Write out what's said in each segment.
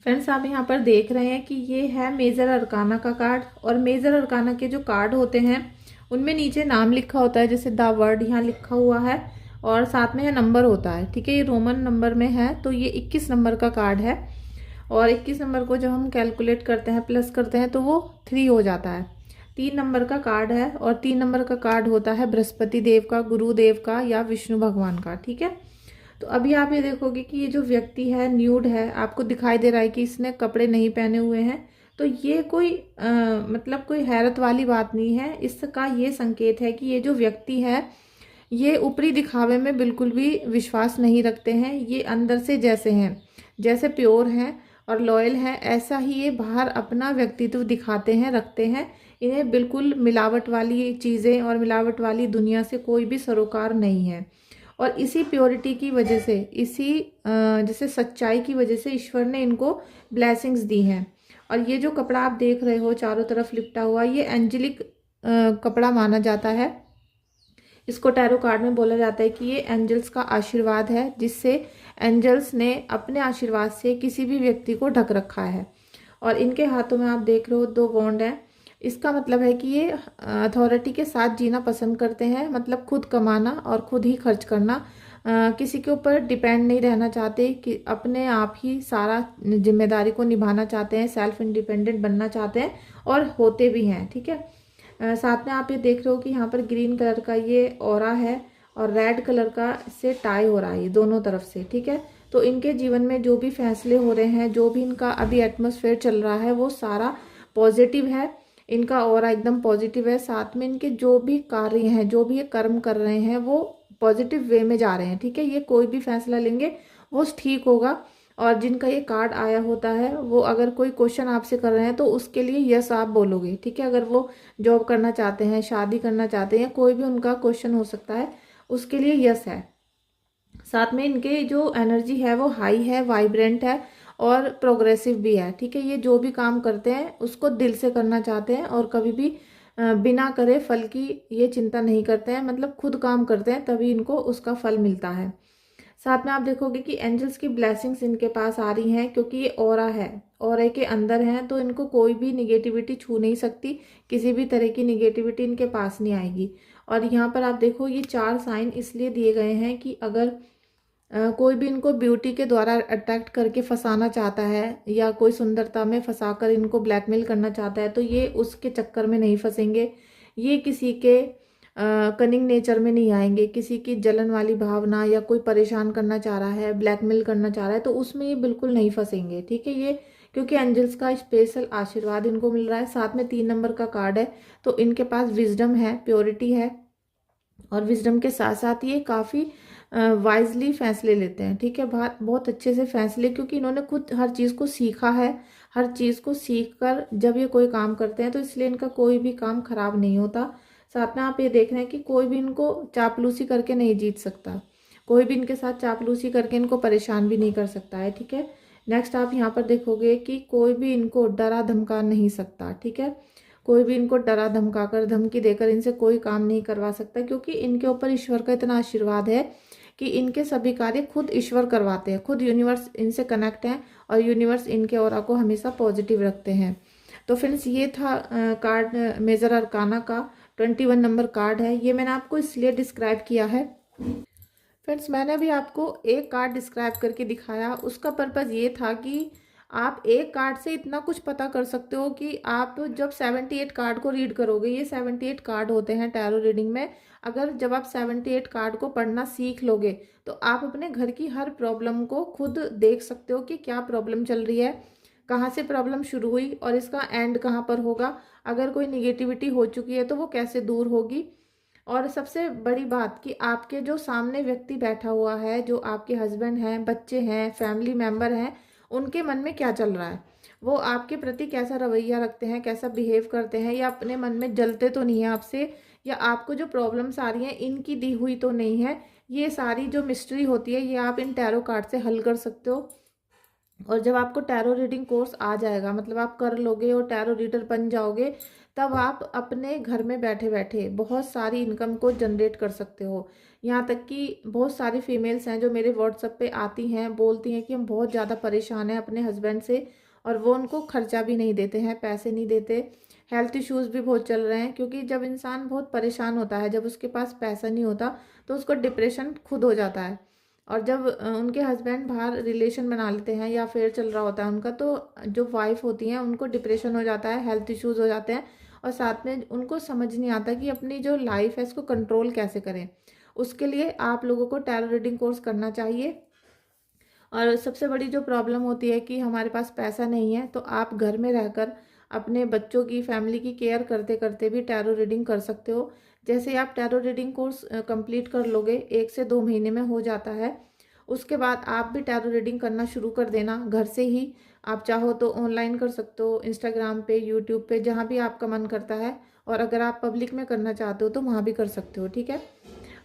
Friends, आप यहाँ पर देख रहे हैं कि ये है मेजर अरकाना का कार्ड। और मेजर अरकाना के जो कार्ड होते हैं उनमें नीचे नाम लिखा होता है, जैसे द वर्ड यहाँ लिखा हुआ है और साथ में है नंबर होता है। ठीक है, ये रोमन नंबर में है, तो ये 21 नंबर का कार्ड है। और 21 नंबर को जब हम कैलकुलेट करते हैं, प्लस करते हैं, तो वो 3 हो जाता है। 3 नंबर का कार्ड है और 3 नंबर का कार्ड होता है बृहस्पति देव का, गुरुदेव का या विष्णु भगवान का। ठीक है, तो अभी आप ये देखोगे कि ये जो व्यक्ति है न्यूड है, आपको दिखाई दे रहा है कि इसने कपड़े नहीं पहने हुए हैं। तो ये कोई मतलब कोई हैरत वाली बात नहीं है। इसका ये संकेत है कि ये जो व्यक्ति है ये ऊपरी दिखावे में बिल्कुल भी विश्वास नहीं रखते हैं। ये अंदर से जैसे हैं, जैसे प्योर हैं और लॉयल हैं, ऐसा ही ये बाहर अपना व्यक्तित्व दिखाते हैं, रखते हैं। इन्हें बिल्कुल मिलावट वाली चीज़ें और मिलावट वाली दुनिया से कोई भी सरोकार नहीं है। और इसी प्योरिटी की वजह से, इसी जैसे सच्चाई की वजह से ईश्वर ने इनको ब्लेसिंग्स दी हैं। और ये जो कपड़ा आप देख रहे हो चारों तरफ लिपटा हुआ, ये एंजेलिक कपड़ा माना जाता है। इसको टैरो कार्ड में बोला जाता है कि ये एंजल्स का आशीर्वाद है, जिससे एंजल्स ने अपने आशीर्वाद से किसी भी व्यक्ति को ढक रखा है। और इनके हाथों में आप देख रहे हो 2 वॉन्ड हैं। इसका मतलब है कि ये अथॉरिटी के साथ जीना पसंद करते हैं, मतलब खुद कमाना और खुद ही खर्च करना। किसी के ऊपर डिपेंड नहीं रहना चाहते, कि अपने आप ही सारा जिम्मेदारी को निभाना चाहते हैं, सेल्फ इंडिपेंडेंट बनना चाहते हैं और होते भी हैं। ठीक है, साथ में आप ये देख रहे हो कि यहाँ पर ग्रीन कलर का ये ऑरा है और रेड कलर का से टाई हो रहा है, ये दोनों तरफ से। ठीक है, तो इनके जीवन में जो भी फैसले हो रहे हैं, जो भी इनका अभी एटमॉस्फेयर चल रहा है, वो सारा पॉजिटिव है। इनका ऑरा एकदम पॉजिटिव है। साथ में इनके जो भी कार्य हैं, जो भी ये कर्म कर रहे हैं, वो पॉजिटिव वे में जा रहे हैं। ठीक है, ये कोई भी फैसला लेंगे वो ठीक होगा। और जिनका ये कार्ड आया होता है, वो अगर कोई क्वेश्चन आपसे कर रहे हैं तो उसके लिए यस आप बोलोगे। ठीक है, अगर वो जॉब करना चाहते हैं, शादी करना चाहते हैं, कोई भी उनका क्वेश्चन हो सकता है, उसके लिए यस है। साथ में इनके जो एनर्जी है वो हाई है, वाइब्रेंट है और प्रोग्रेसिव भी है। ठीक है, ये जो भी काम करते हैं उसको दिल से करना चाहते हैं और कभी भी बिना करे फल की ये चिंता नहीं करते हैं, मतलब खुद काम करते हैं तभी इनको उसका फल मिलता है। साथ में आप देखोगे कि एंजल्स की ब्लेसिंग्स इनके पास आ रही हैं, क्योंकि ये ऑरा है, ऑरे के अंदर हैं, तो इनको कोई भी निगेटिविटी छू नहीं सकती। किसी भी तरह की निगेटिविटी इनके पास नहीं आएगी। और यहाँ पर आप देखो, ये 4 साइन इसलिए दिए गए हैं कि अगर कोई भी इनको ब्यूटी के द्वारा अट्रैक्ट करके फंसाना चाहता है या कोई सुंदरता में फंसाकर इनको ब्लैकमेल करना चाहता है, तो ये उसके चक्कर में नहीं फंसेंगे। ये किसी के कनिंग नेचर में नहीं आएंगे। किसी की जलन वाली भावना या कोई परेशान करना चाह रहा है, ब्लैकमेल करना चाह रहा है, तो उसमें ये बिल्कुल नहीं फंसेंगे। ठीक है, ये क्योंकि एंजल्स का स्पेशल आशीर्वाद इनको मिल रहा है। साथ में 3 नंबर का कार्ड है, तो इनके पास विजडम है, प्योरिटी है। और विजडम के साथ साथ ये काफ़ी वाइजली फैसले लेते हैं। ठीक है, बहुत बहुत अच्छे से फैसले, क्योंकि इन्होंने खुद हर चीज़ को सीखा है। हर चीज़ को सीख कर जब ये कोई काम करते हैं, तो इसलिए इनका कोई भी काम खराब नहीं होता। साथ में आप ये देख रहे हैं कि कोई भी इनको चापलूसी करके नहीं जीत सकता। कोई भी इनके साथ चापलूसी करके इनको परेशान भी नहीं कर सकता है। ठीक है, नेक्स्ट आप यहाँ पर देखोगे कि कोई भी इनको डरा धमका नहीं सकता। ठीक है, कोई भी इनको डरा धमका कर, धमकी देकर इनसे कोई काम नहीं करवा सकता, क्योंकि इनके ऊपर ईश्वर का इतना आशीर्वाद है कि इनके सभी कार्य खुद ईश्वर करवाते हैं, खुद यूनिवर्स इनसे कनेक्ट है और यूनिवर्स इनके ऑरा को हमेशा पॉजिटिव रखते हैं। तो फ्रेंड्स, ये था कार्ड मेजर अरकाना का 21 नंबर कार्ड है। ये मैंने आपको इसलिए डिस्क्राइब किया है। फ्रेंड्स, मैंने अभी आपको एक कार्ड डिस्क्राइब करके दिखाया, उसका पर्पज़ ये था कि आप एक कार्ड से इतना कुछ पता कर सकते हो कि आप जब 78 कार्ड को रीड करोगे, ये 78 कार्ड होते हैं टैरो रीडिंग में। अगर जब आप 78 कार्ड को पढ़ना सीख लोगे, तो आप अपने घर की हर प्रॉब्लम को खुद देख सकते हो कि क्या प्रॉब्लम चल रही है, कहाँ से प्रॉब्लम शुरू हुई और इसका एंड कहाँ पर होगा। अगर कोई निगेटिविटी हो चुकी है तो वो कैसे दूर होगी। और सबसे बड़ी बात कि आपके जो सामने व्यक्ति बैठा हुआ है, जो आपके हस्बैंड हैं, बच्चे हैं, फैमिली मेम्बर हैं, उनके मन में क्या चल रहा है, वो आपके प्रति कैसा रवैया रखते हैं, कैसा बिहेव करते हैं, या अपने मन में जलते तो नहीं है आपसे, या आपको जो प्रॉब्लम्स आ रही हैं इनकी दी हुई तो नहीं है। ये सारी जो मिस्ट्री होती है, ये आप इन टैरो कार्ड से हल कर सकते हो। और जब आपको टैरो रीडिंग कोर्स आ जाएगा, मतलब आप कर लोगे और टैरो रीडर बन जाओगे, तब आप अपने घर में बैठे बैठे बहुत सारी इनकम को जनरेट कर सकते हो। यहाँ तक कि बहुत सारी फीमेल्स हैं जो मेरे व्हाट्सएप पे आती हैं, बोलती हैं कि हम बहुत ज़्यादा परेशान हैं अपने हस्बैंड से, और वो उनको खर्चा भी नहीं देते हैं, पैसे नहीं देते। हेल्थ इश्यूज़ भी बहुत चल रहे हैं, क्योंकि जब इंसान बहुत परेशान होता है, जब उसके पास पैसा नहीं होता, तो उसको डिप्रेशन खुद हो जाता है। और जब उनके हस्बैंड बाहर रिलेशन बना लेते हैं या फिर चल रहा होता है उनका, तो जो वाइफ होती हैं उनको डिप्रेशन हो जाता है, हेल्थ इश्यूज हो जाते हैं, और साथ में उनको समझ नहीं आता कि अपनी जो लाइफ है इसको कंट्रोल कैसे करें। उसके लिए आप लोगों को टैरो रीडिंग कोर्स करना चाहिए। और सबसे बड़ी जो प्रॉब्लम होती है कि हमारे पास पैसा नहीं है, तो आप घर में रहकर अपने बच्चों की, फैमिली की केयर करते करते भी टैरो रीडिंग कर सकते हो। जैसे ही आप टैरो रीडिंग कोर्स कंप्लीट कर लोगे, 1 से 2 महीने में हो जाता है, उसके बाद आप भी टैरो रीडिंग करना शुरू कर देना घर से ही। आप चाहो तो ऑनलाइन कर सकते हो, इंस्टाग्राम पे, यूट्यूब पे, जहाँ भी आपका मन करता है। और अगर आप पब्लिक में करना चाहते हो तो वहाँ भी कर सकते हो, ठीक है।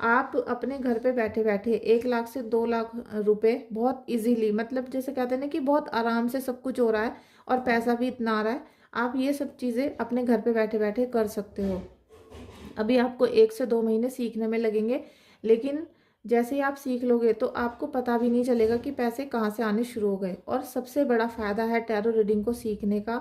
आप अपने घर पे बैठे बैठे 1 लाख से 2 लाख रुपए बहुत इजीली, मतलब जैसे कहते हैं ना कि बहुत आराम से सब कुछ हो रहा है और पैसा भी इतना आ रहा है, आप ये सब चीज़ें अपने घर पे बैठे बैठे कर सकते हो। अभी आपको 1 से 2 महीने सीखने में लगेंगे, लेकिन जैसे ही आप सीख लोगे तो आपको पता भी नहीं चलेगा कि पैसे कहाँ से आने शुरू हो गए। और सबसे बड़ा फायदा है टैरो रीडिंग को सीखने का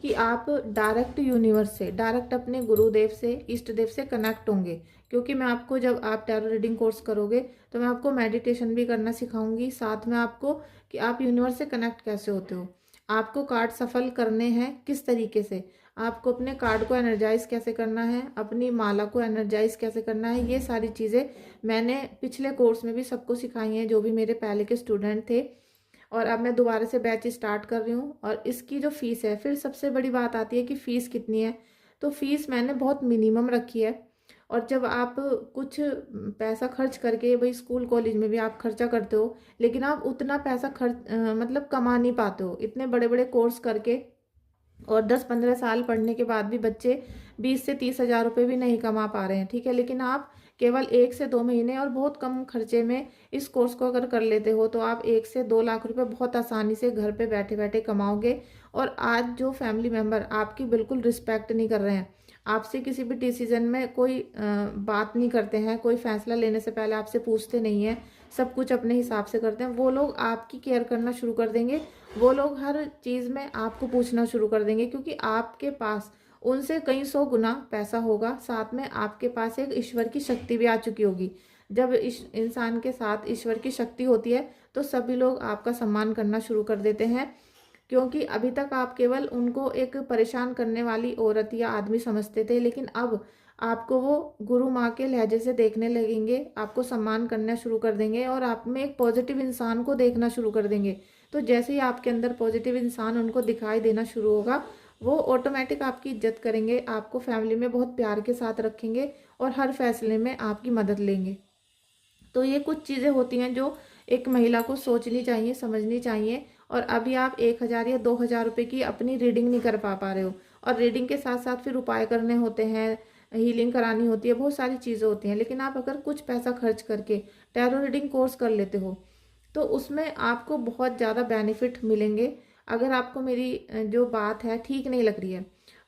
कि आप डायरेक्ट यूनिवर्स से, डायरेक्ट अपने गुरुदेव से, इष्ट देव से कनेक्ट होंगे। क्योंकि मैं आपको, जब आप टैरो रीडिंग कोर्स करोगे तो मैं आपको मेडिटेशन भी करना सिखाऊंगी, साथ में आपको कि आप यूनिवर्स से कनेक्ट कैसे होते हो, आपको कार्ड सफल करने हैं किस तरीके से, आपको अपने कार्ड को एनर्जाइज कैसे करना है, अपनी माला को एनर्जाइज कैसे करना है। ये सारी चीज़ें मैंने पिछले कोर्स में भी सबको सिखाई हैं, जो भी मेरे पहले के स्टूडेंट थे। और अब मैं दोबारा से बैच स्टार्ट कर रही हूँ। और इसकी जो फीस है, फिर सबसे बड़ी बात आती है कि फ़ीस कितनी है। तो फीस मैंने बहुत मिनिमम रखी है। और जब आप कुछ पैसा खर्च करके, भाई स्कूल कॉलेज में भी आप खर्चा करते हो, लेकिन आप उतना पैसा खर्च मतलब कमा नहीं पाते हो इतने बड़े बड़े कोर्स करके। और 10-15 साल पढ़ने के बाद भी बच्चे 20 से 30 हज़ार रुपये भी नहीं कमा पा रहे हैं, ठीक है। लेकिन आप केवल 1 से 2 महीने और बहुत कम खर्चे में इस कोर्स को अगर कर लेते हो, तो आप 1 से 2 लाख रुपए बहुत आसानी से घर पे बैठे बैठे कमाओगे। और आज जो फैमिली मेंबर आपकी बिल्कुल रिस्पेक्ट नहीं कर रहे हैं, आपसे किसी भी डिसीजन में कोई बात नहीं करते हैं, कोई फैसला लेने से पहले आपसे पूछते नहीं है, सब कुछ अपने हिसाब से करते हैं, वो लोग आपकी केयर करना शुरू कर देंगे। वो लोग हर चीज़ में आपको पूछना शुरू कर देंगे, क्योंकि आपके पास उनसे कई 100 गुना पैसा होगा, साथ में आपके पास एक ईश्वर की शक्ति भी आ चुकी होगी। जब इस इंसान के साथ ईश्वर की शक्ति होती है, तो सभी लोग आपका सम्मान करना शुरू कर देते हैं। क्योंकि अभी तक आप केवल उनको एक परेशान करने वाली औरत या आदमी समझते थे, लेकिन अब आपको वो गुरु माँ के लहजे से देखने लगेंगे, आपको सम्मान करना शुरू कर देंगे, और आप में एक पॉजिटिव इंसान को देखना शुरू कर देंगे। तो जैसे ही आपके अंदर पॉजिटिव इंसान उनको दिखाई देना शुरू होगा, वो ऑटोमेटिक आपकी इज्जत करेंगे, आपको फैमिली में बहुत प्यार के साथ रखेंगे, और हर फैसले में आपकी मदद लेंगे। तो ये कुछ चीज़ें होती हैं जो एक महिला को सोचनी चाहिए, समझनी चाहिए। और अभी आप 1 हज़ार या 2 हज़ार रुपये की अपनी रीडिंग नहीं कर पा रहे हो, और रीडिंग के साथ साथ फिर उपाय करने होते हैं, हीलिंग करानी होती है, बहुत सारी चीज़ें होती हैं। लेकिन आप अगर कुछ पैसा खर्च करके टैरो रीडिंग कोर्स कर लेते हो, तो उसमें आपको बहुत ज़्यादा बेनिफिट मिलेंगे। अगर आपको मेरी जो बात है ठीक नहीं लग रही है,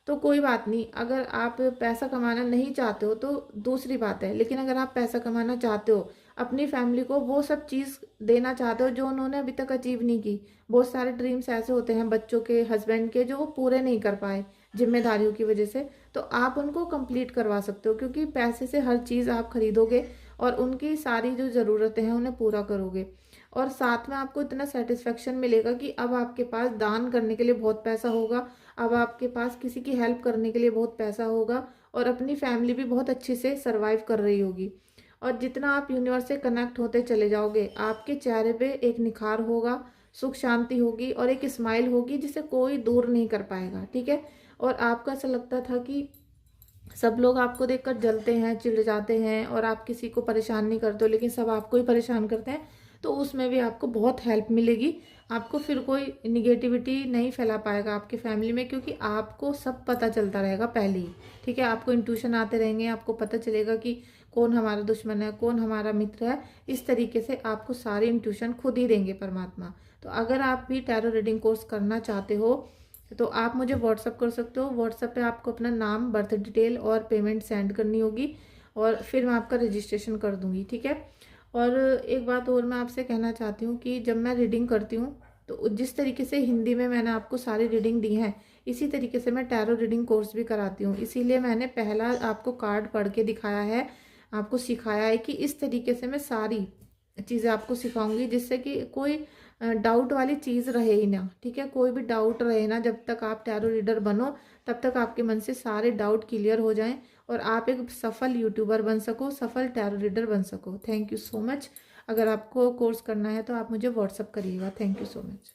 तो कोई बात नहीं। अगर आप पैसा कमाना नहीं चाहते हो तो दूसरी बात है, लेकिन अगर आप पैसा कमाना चाहते हो, अपनी फैमिली को वो सब चीज़ देना चाहते हो जो उन्होंने अभी तक अचीव नहीं की, बहुत सारे ड्रीम्स ऐसे होते हैं बच्चों के, हस्बैंड के, जो वो पूरे नहीं कर पाए जिम्मेदारियों की वजह से, तो आप उनको कंप्लीट करवा सकते हो। क्योंकि पैसे से हर चीज़ आप खरीदोगे और उनकी सारी जो ज़रूरतें हैं उन्हें पूरा करोगे। और साथ में आपको इतना सेटिस्फेक्शन मिलेगा कि अब आपके पास दान करने के लिए बहुत पैसा होगा, अब आपके पास किसी की हेल्प करने के लिए बहुत पैसा होगा, और अपनी फैमिली भी बहुत अच्छे से सर्वाइव कर रही होगी। और जितना आप यूनिवर्स से कनेक्ट होते चले जाओगे, आपके चेहरे पे एक निखार होगा, सुख शांति होगी, और एक स्माइल होगी जिसे कोई दूर नहीं कर पाएगा, ठीक है। और आपको ऐसा लगता था कि सब लोग आपको देखकर जलते हैं, चिढ़ जाते हैं, और आप किसी को परेशान नहीं करते हो, लेकिन सब आपको ही परेशान करते हैं, तो उसमें भी आपको बहुत हेल्प मिलेगी। आपको फिर कोई निगेटिविटी नहीं फैला पाएगा आपके फैमिली में, क्योंकि आपको सब पता चलता रहेगा पहले ही, ठीक है। आपको इंट्यूशन आते रहेंगे, आपको पता चलेगा कि कौन हमारा दुश्मन है, कौन हमारा मित्र है। इस तरीके से आपको सारे इंट्यूशन खुद ही देंगे परमात्मा। तो अगर आप भी टैरो रीडिंग कोर्स करना चाहते हो तो आप मुझे व्हाट्सअप कर सकते हो। व्हाट्सअप पे आपको अपना नाम, बर्थ डिटेल और पेमेंट सेंड करनी होगी और फिर मैं आपका रजिस्ट्रेशन कर दूंगी, ठीक है। और एक बात और मैं आपसे कहना चाहती हूँ कि जब मैं रीडिंग करती हूँ तो जिस तरीके से हिंदी में मैंने आपको सारी रीडिंग दी है, इसी तरीके से मैं टैरो रीडिंग कोर्स भी कराती हूँ। इसीलिए मैंने पहला आपको कार्ड पढ़ के दिखाया है, आपको सिखाया है कि इस तरीके से मैं सारी चीज़ें आपको सिखाऊंगी, जिससे कि कोई डाउट वाली चीज़ रहे ही ना, ठीक है। कोई भी डाउट रहे ना, जब तक आप टैरो रीडर बनो तब तक आपके मन से सारे डाउट क्लियर हो जाएं और आप एक सफल यूट्यूबर बन सको, सफल टैरो रीडर बन सको। Thank you so much. अगर आपको कोर्स करना है तो आप मुझे व्हाट्सअप करिएगा। Thank you so much.